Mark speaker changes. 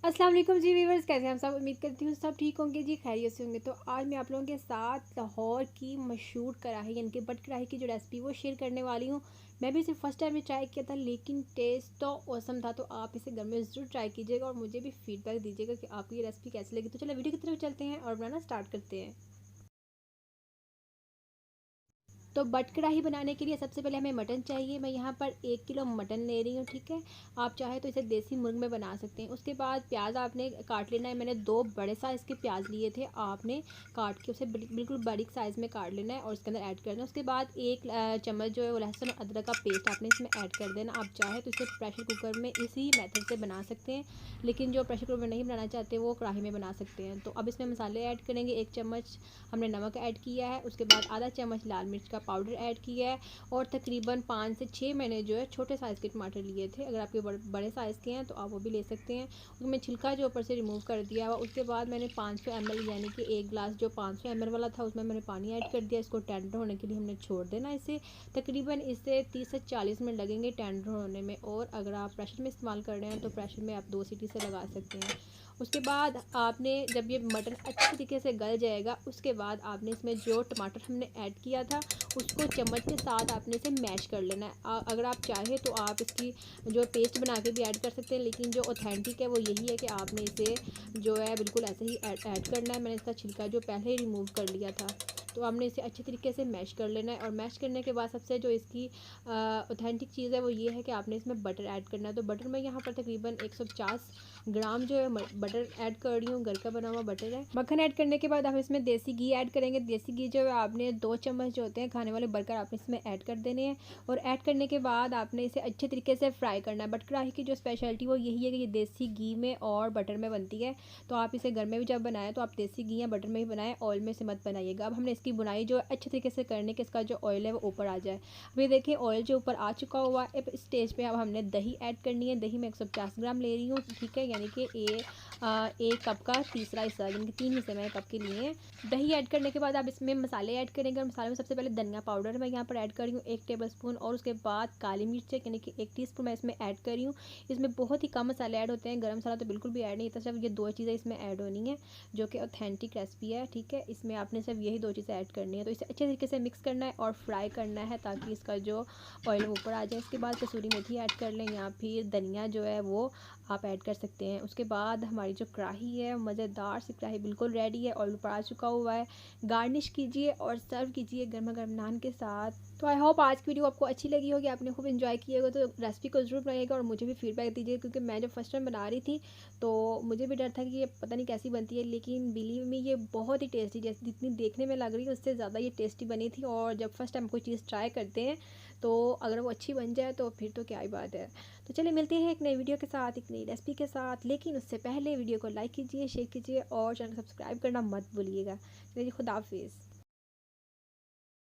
Speaker 1: अस्सलाम वालेकुम जी व्यूवर्स, कैसे हैं हम सब। उम्मीद करती हूँ सब ठीक होंगे जी, खैरियत से होंगे। तो आज मैं आप लोगों के साथ लाहौर की मशहूर कढ़ाई यानी कि बट कढ़ाई की जो रेसिपी वो शेयर करने वाली हूँ। मैं भी इसे फर्स्ट टाइम में ट्राई किया था, लेकिन टेस्ट तो औसम था। तो आप इसे घर में ज़रूर ट्राई कीजिएगा और मुझे भी फीडबैक दीजिएगा कि आपको ये रेसिपी कैसी लगी। तो चलो वीडियो की तरफ चलते हैं और बनाना स्टार्ट करते हैं। तो बट कढ़ाई बनाने के लिए सबसे पहले हमें मटन चाहिए। मैं यहाँ पर 1 किलो मटन ले रही हूँ, ठीक है। आप चाहे तो इसे देसी मुर्ग में बना सकते हैं। उसके बाद प्याज आपने काट लेना है। मैंने 2 बड़े साइज़ के प्याज लिए थे, आपने काट के उसे बिल्कुल बारीक साइज़ में काट लेना है और उसके अंदर ऐड कर देना। उसके बाद 1 चम्मच जो है वो लहसुन और अदरक का पेस्ट आपने इसमें ऐड कर देना। आप चाहे तो इसे प्रेशर कुकर में इसी मेथड से बना सकते हैं, लेकिन जो प्रेशर कुकर में नहीं बनाना चाहते वो कढ़ाई में बना सकते हैं। तो अब इसमें मसाले ऐड करेंगे। 1 चम्मच हमने नमक ऐड किया है। उसके बाद आधा चम्मच लाल मिर्च का पाउडर ऐड किया है और तकरीबन 5 से 6 मैंने जो है छोटे साइज़ के टमाटर लिए थे। अगर आपके बड़े साइज़ के हैं तो आप वो भी ले सकते हैं। उसमें छिलका जो ऊपर से रिमूव कर दिया हुआ। उसके बाद मैंने 500 ml यानी कि 1 गिलास जो 500 ml वाला था उसमें मैंने पानी ऐड कर दिया। इसको टेंडर होने के लिए हमने छोड़ देना इसे। तकरीबन इससे 30 से 40 मिनट लगेंगे टेंडर होने में। और अगर आप प्रेशर में इस्तेमाल कर रहे हैं तो प्रेशर में आप 2 सीटी से लगा सकते हैं। उसके बाद आपने जब ये मटन अच्छी तरीके से गल जाएगा, उसके बाद आपने इसमें जो टमाटर हमने ऐड किया था उसको चम्मच के साथ आपने इसे मैश कर लेना है। अगर आप चाहें तो आप इसकी जो पेस्ट बना के भी ऐड कर सकते हैं, लेकिन जो ऑथेंटिक है वो यही है कि आपने इसे जो है बिल्कुल ऐसे ही ऐड करना है। मैंने इसका छिलका जो पहले ही रिमूव कर लिया था। तो हमने इसे अच्छे तरीके से मैश कर लेना है। और मैश करने के बाद सबसे जो इसकी ऑथेंटिक चीज़ है वो ये है कि आपने इसमें बटर ऐड करना है। तो बटर मैं यहाँ पर तकरीबन 150 ग्राम जो है बटर ऐड कर रही हूँ, घर का बना हुआ बटर है। मक्खन ऐड करने के बाद हम इसमें देसी घी ऐड करेंगे। देसी घी जो है आपने 2 चम्मच जो होते हैं खाने वाले बर्गर आपने इसमें ऐड कर देने हैं। और ऐड करने के बाद आपने इसे अच्छे तरीके से फ्राई करना है। बट कढ़ाई की जो स्पेशलिटी वो यही है कि ये देसी घी में और बटर में बनती है। तो आप इसे घर में भी जब बनाएं तो आप देसी घी या बटर में ही बनाएं, ऑयल में से मत बनाइएगा। अब हमने इसकी बुनाई जो है अच्छे तरीके से करने के इसका जो ऑयल है वो ऊपर आ जाए। अभी देखिए ऑयल जो ऊपर आ चुका हुआ है। इस स्टेज पे अब हमने दही ऐड करनी है। दही मैं 150 ग्राम ले रही हूँ, ठीक है। यानी कि 1 कप का तीसरा हिस्सा, यानी कि 3 हिस्से मैंने कप के लिए हैं। दही ऐड करने के बाद आप इसमें मसाले ऐड करेंगे। और मसाले में सबसे पहले धनिया पाउडर मैं यहाँ पर ऐड कर रही हूँ 1 टेबलस्पून। और उसके बाद काली मिर्च यानी कि 1 टीस्पून मैं इसमें ऐड कर रही हूँ। इसमें बहुत ही कम मसाले ऐड होते हैं, गरम मसाला तो बिल्कुल भी ऐड नहीं होता। सिर्फ ये 2 चीज़ें इसमें ऐड होनी है जो कि ऑथेंटिक रेसिपी है, ठीक है। इसमें आपने सिर्फ यही 2 चीज़ें ऐड करनी है। तो इसे अच्छे तरीके से मिक्स करना है और फ्राई करना है ताकि इसका जो ऑयल ऊपर आ जाए। इसके बाद कसूरी मेथी ऐड कर लें या फिर धनिया जो है वो आप ऐड कर सकते हैं। उसके बाद हमारी जो कढ़ाई है, मज़ेदार सी कढ़ाई बिल्कुल रेडी है, ऑयल ऊपर आ चुका हुआ है। गार्निश कीजिए और सर्व कीजिए गर्मा गर्म नान के साथ। तो आई होप आज की वीडियो आपको अच्छी लगी होगी, आपने खूब इन्जॉय किया होगा। तो रेसिपी को ज़रूर बनाइएगा और मुझे भी फीडबैक दीजिए, क्योंकि मैं जब फर्स्ट टाइम बना रही थी तो मुझे भी डर था कि ये पता नहीं कैसी बनती है, लेकिन बिलीव मी ये बहुत ही टेस्टी, जैसे जितनी देखने में लग रही है उससे ज़्यादा ये टेस्टी बनी थी। और जब फर्स्ट टाइम कोई चीज़ ट्राई करते हैं तो अगर वो अच्छी बन जाए तो फिर तो क्या ही बात है। तो चलिए मिलते हैं एक नई वीडियो के साथ, एक नई रेसिपी के साथ। लेकिन उससे पहले वीडियो को लाइक कीजिए, शेयर कीजिए और चैनल सब्सक्राइब करना मत भूलिएगा। चलिए खुदा हाफिज़।